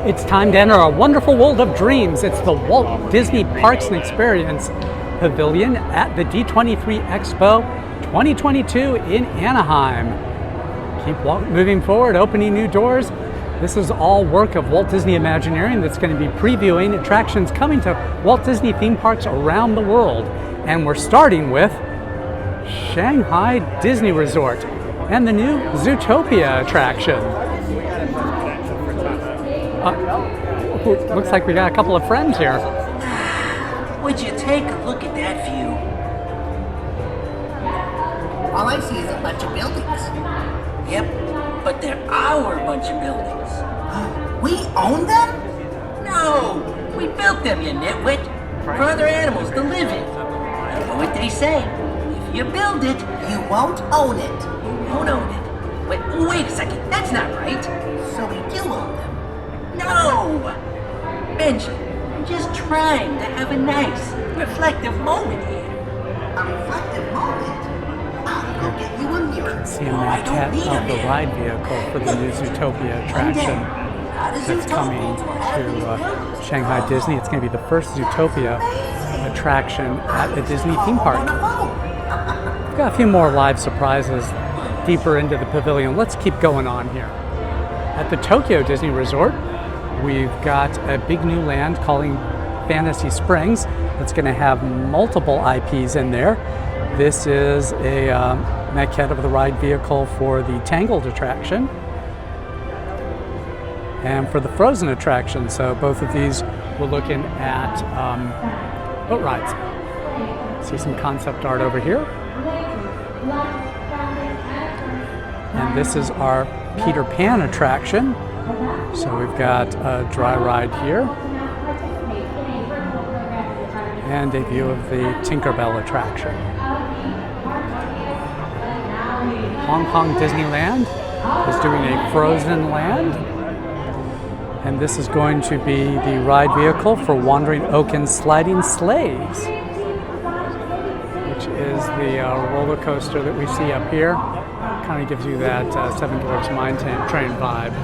It's time to enter a wonderful world of dreams. It's the Walt Disney Parks and Experience Pavilion at the D23 Expo 2022 in Anaheim. Keep moving forward, opening new doors. This is all work of Walt Disney Imagineering that's going to be previewing attractions coming to Walt Disney theme parks around the world. And we're starting with Shanghai Disney Resort and the new Zootopia attraction. Looks like we got a couple of friends here. Would you take a look at that view? All I see is a bunch of buildings. Yep, but there are a bunch of buildings. We own them? No, we built them, you nitwit, for other animals to live in. You know what they say, if you build it, You won't own it. you won't own it. Wait a second, that's not right. So we do own them. No! Benji, I'm just trying to have a nice, reflective moment here. A reflective moment? I'll go get you a mirror. See a maquette of the ride vehicle for the new Zootopia attraction that's coming to Shanghai Disney. It's going to be the first Zootopia attraction at the Disney theme park. We've got a few more live surprises deeper into the pavilion. Let's keep going on here. At the Tokyo Disney Resort, we've got a big new land calling Fantasy Springs that's going to have multiple IPs in there. This is a maquette of the ride vehicle for the Tangled attraction and for the Frozen attraction. So both of these we're looking at boat rides. See some concept art over here. And this is our Peter Pan attraction. So we've got a dry ride here and a view of the Tinkerbell attraction. Hong Kong Disneyland is doing a Frozen land, and this is going to be the ride vehicle for Wandering Oaken Sliding Sleighs, which is the roller coaster that we see up here. Kind of gives you that Seven Dwarfs Mine Train vibe.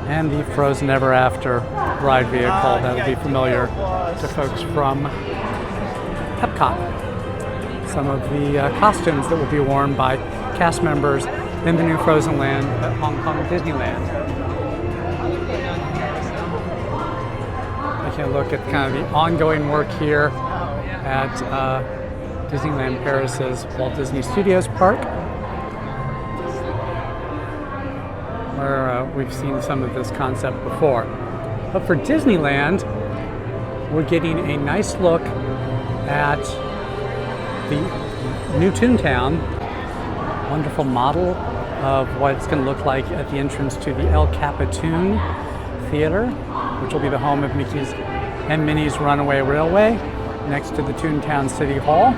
And the Frozen Ever After ride vehicle that'll be familiar to folks from Epcot. Some of the costumes that will be worn by cast members in the new Frozen land at Hong Kong Disneyland. Taking a look at kind of the ongoing work here at Disneyland Paris's Walt Disney Studios Park, where we've seen some of this concept before. But for Disneyland, we're getting a nice look at the new Toontown, wonderful model of what it's going to look like at the entrance to the El Capitan Theater, which will be the home of Mickey's and Minnie's Runaway Railway, next to the Toontown City Hall.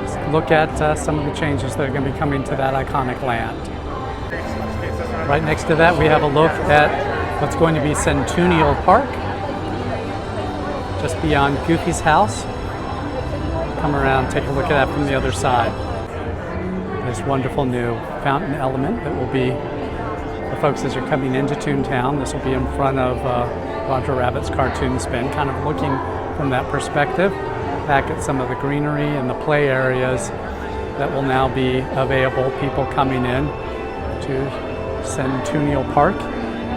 Let's look at some of the changes that are going to be coming to that iconic land. Right next to that, we have a look at what's going to be Centennial Park, just beyond Goofy's house. Come around, take a look at that from the other side. This wonderful new fountain element that will be the folks as you're coming into Toontown. This will be in front of Roger Rabbit's cartoon spin, kind of looking from that perspective back at some of the greenery and the play areas that will now be available. People coming in to Centennial Park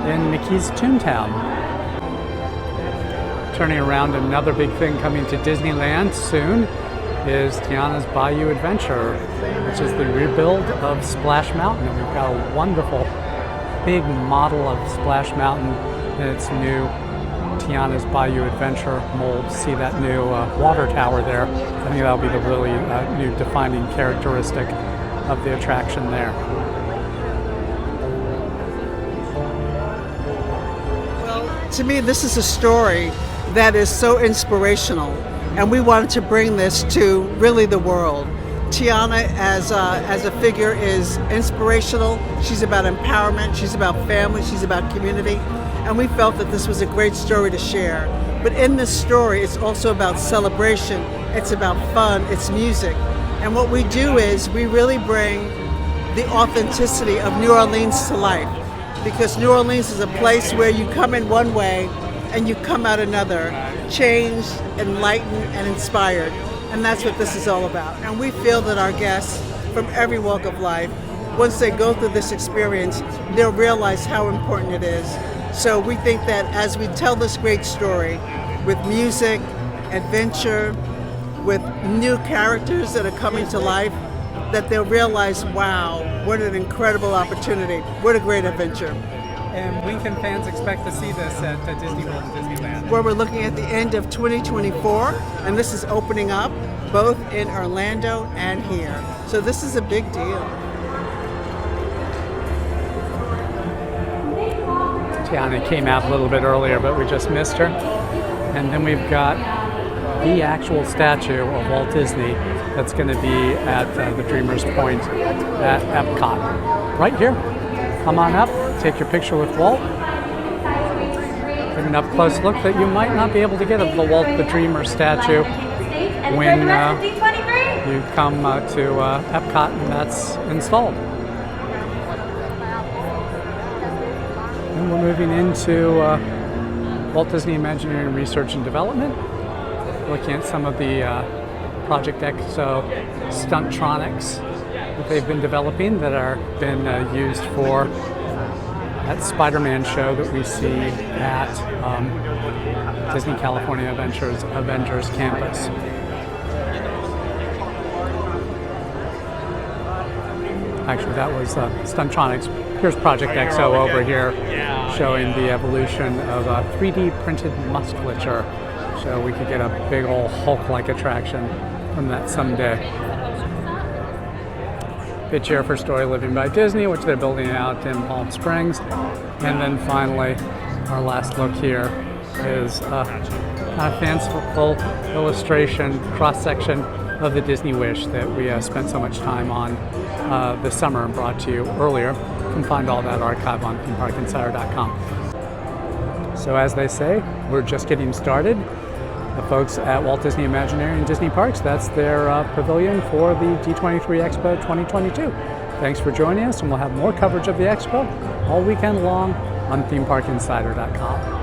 in Mickey's Toontown. Turning around, another big thing coming to Disneyland soon is Tiana's Bayou Adventure, which is the rebuild of Splash Mountain. And we've got a wonderful big model of Splash Mountain in its new Tiana's Bayou Adventure mold. See that new water tower there. I think that'll be the really new defining characteristic of the attraction there. Well, to me, this is a story that is so inspirational, and we wanted to bring this to really the world. Tiana as a figure is inspirational. She's about empowerment, she's about family, she's about community, and we felt that this was a great story to share. But in this story, it's also about celebration, it's about fun, it's music. And what we do is we really bring the authenticity of New Orleans to life. Because New Orleans is a place where you come in one way and you come out another, changed, enlightened, and inspired. And that's what this is all about. And we feel that our guests from every walk of life, once they go through this experience, they'll realize how important it is. So we think that as we tell this great story with music, adventure, with new characters that are coming to life, that they'll realize, wow, what an incredible opportunity. What a great adventure. And when can fans expect to see this at Disney World and Disneyland? Where we're looking at the end of 2024, and this is opening up both in Orlando and here. So this is a big deal. Tiana came out a little bit earlier, but we just missed her. And then we've got the actual statue of Walt Disney that's going to be at the Dreamer's Point at Epcot. Right here. Come on up, take your picture with Walt. Get an up-close look that you might not be able to get of the Walt the Dreamer statue when you come to Epcot and that's installed. And we're moving into Walt Disney Imagineering Research and Development, looking at some of the Project Expo Stuntronics that they've been developing that are been used for that Spider-Man show that we see at Disney California Avengers Campus. Actually, that was Stuntronics. Here's Project Expo over here, showing the evolution of 3D printed musculature. So we could get a big old Hulk-like attraction from that someday. Pitch here for Story Living by Disney, which they're building out in Palm Springs. And then finally, our last look here is a fanciful illustration, cross-section of the Disney Wish that we spent so much time on this summer and brought to you earlier. You can find all that archive on themeparkinsider.com. So as they say, we're just getting started. The folks at Walt Disney Imagineering and Disney Parks, that's their pavilion for the D23 Expo 2022. Thanks for joining us, and we'll have more coverage of the Expo all weekend long on themeparkinsider.com.